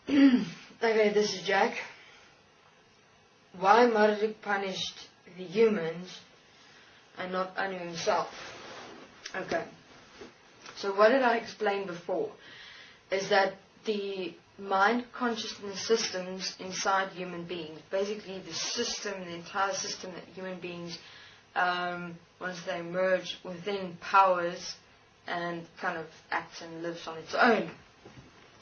Okay, this is Jack. Why Marduk punished the humans and not Anu himself? Okay, so what did I explain before? Is that the mind consciousness systems inside human beings, basically the system, the entire system that human beings, once they merge within powers and kind of acts and lives on its own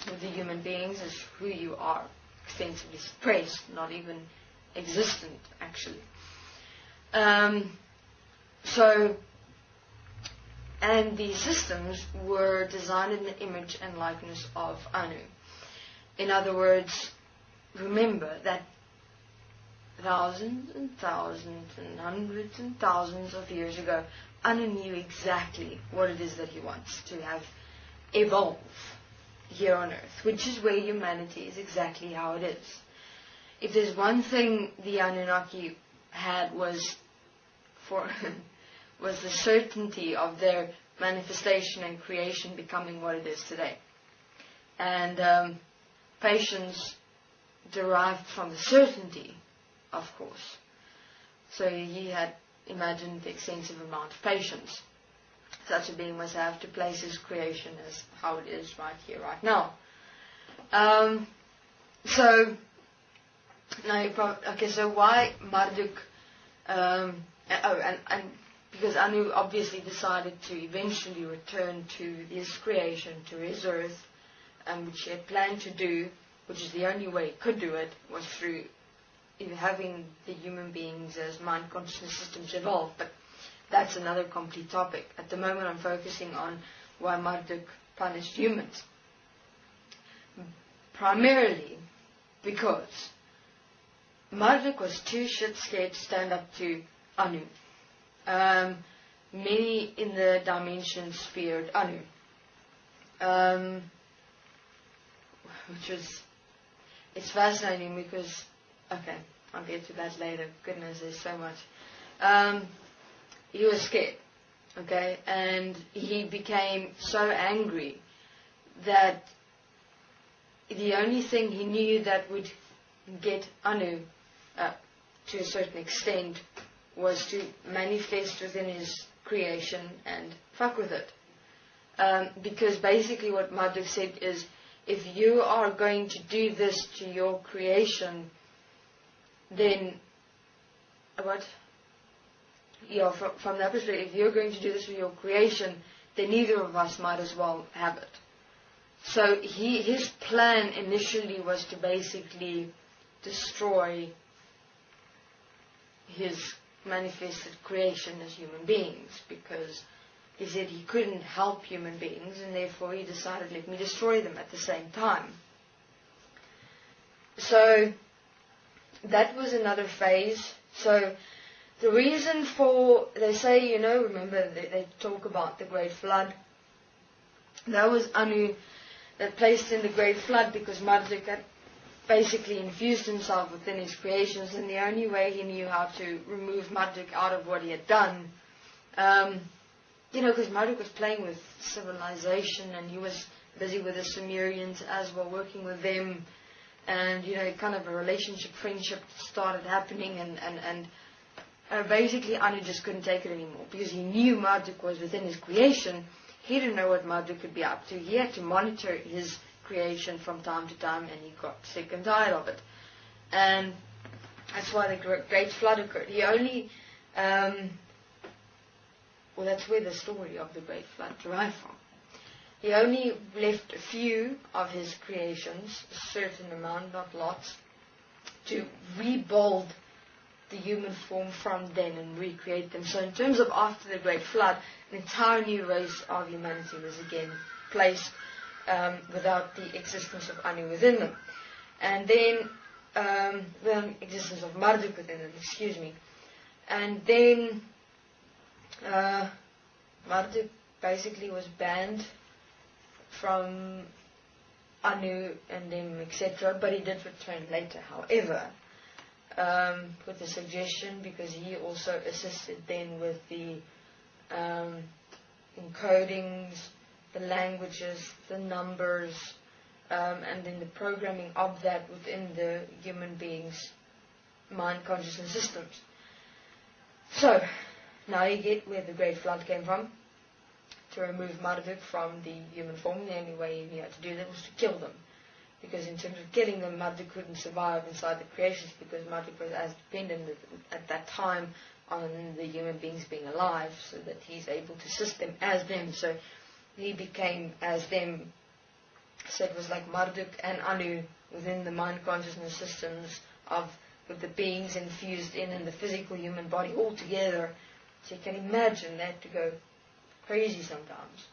with the human beings, is who you are, extensively suppressed, not even existent actually. And these systems were designed in the image and likeness of Anu. In other words, remember that thousands and thousands and hundreds and thousands of years ago, Anu knew exactly what it is that he wants to have evolve here on Earth, which is where humanity is exactly how it is. If there's one thing the Anunnaki had was the certainty of their manifestation and creation becoming what it is today. And patience derived from the certainty, of course. So he had imagined the extensive amount of patience such a being must have to place his creation as how it is right here, right now. So why Marduk? And because Anu obviously decided to eventually return to his creation, to his earth, which he had planned to do, which is the only way he could do it, was through having the human beings as mind consciousness systems evolve. But that's another complete topic. At the moment I'm focusing on why Marduk punished humans. Primarily because Marduk was too shit scared to stand up to Anu. Many in the dimensions feared Anu. It's fascinating because, okay, I'll get to that later. Goodness, there's so much. He was scared, okay, and he became so angry that the only thing he knew that would get Anu to a certain extent was to manifest within his creation and fuck with it. Because basically what Marduk said is, if you are going to do this to your creation, then what? Yeah, from that perspective, if you're going to do this with your creation, then neither of us might as well have it. So his plan initially was to basically destroy his manifested creation as human beings, because he said he couldn't help human beings, and therefore he decided, let me destroy them at the same time. So that was another phase. So the reason for, they say, remember they talk about the Great Flood. That was Anu that placed in the Great Flood because Marduk had basically infused himself within his creations, and the only way he knew how to remove Marduk out of what he had done, because Marduk was playing with civilization and he was busy with the Sumerians as well, working with them, and kind of a relationship, friendship started happening, and basically Anu just couldn't take it anymore because he knew Marduk was within his creation. He didn't know what Marduk could be up to. He had to monitor his creation from time to time, and he got sick and tired of it. And that's why the Great Flood occurred. He only, that's where the story of the Great Flood derived from. He only left a few of his creations, a certain amount, not lots, to rebuild the human form from then and recreate them. So in terms of after the Great Flood, an entire new race of humanity was again placed without the existence of Anu within them. And then, the existence of Marduk within them, excuse me. And then, Marduk basically was banned from Anu and them, etc. But he did return later, however, with the suggestion, because he also assisted then with the encodings, the languages, the numbers, and then the programming of that within the human being's mind, consciousness systems. So, now you get where the Great Flood came from. To remove Marduk from the human form, the only way he had to do that was to kill them. Because in terms of killing them, Marduk couldn't survive inside the creations, because Marduk was as dependent at that time on the human beings being alive, so that he's able to assist them as them. So he became as them. So it was like Marduk and Anu within the mind consciousness systems with the beings infused in the physical human body all together. So you can imagine that to go crazy sometimes.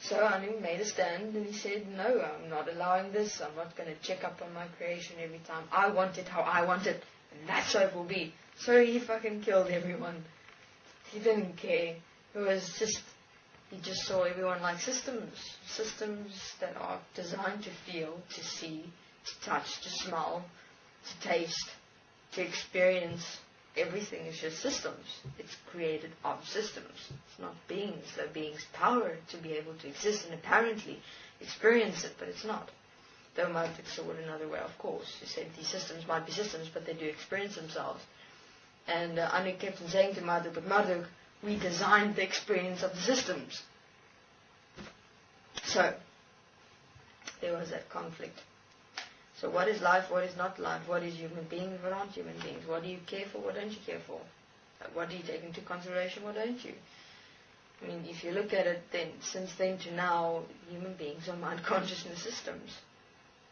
So Anu made a stand and he said, no, I'm not allowing this. I'm not going to check up on my creation every time. I want it how I want it, and that's how it will be. So he fucking killed everyone. He didn't care. It was just, he just saw everyone like systems that are designed to feel, to see, to touch, to smell, to taste, to experience. Everything is just systems. It's created of systems. It's not beings. They're beings' power to be able to exist and apparently experience it, but it's not. Though Marduk saw it another way, of course. He said these systems might be systems, but they do experience themselves. And Anu kept on saying to Marduk, but Marduk, we designed the experience of the systems. So, there was that conflict. So what is life, what is not life? What is human beings, what aren't human beings? What do you care for, what don't you care for? What do you take into consideration, what don't you? I mean, if you look at it, then since then to now, human beings are mind consciousness systems.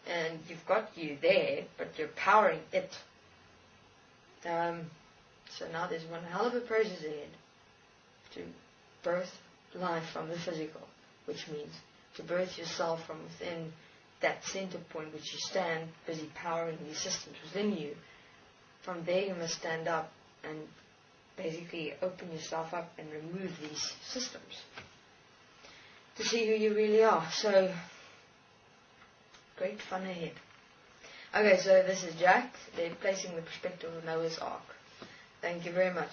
And you've got you there, but you're powering it. So now there's one hell of a process ahead to birth life from the physical, which means to birth yourself from within that center point which you stand, busy powering these systems within you. From there you must stand up and basically open yourself up and remove these systems to see who you really are. So, great fun ahead. Okay, so this is Jack. They're placing the perspective of Noah's Ark. Thank you very much.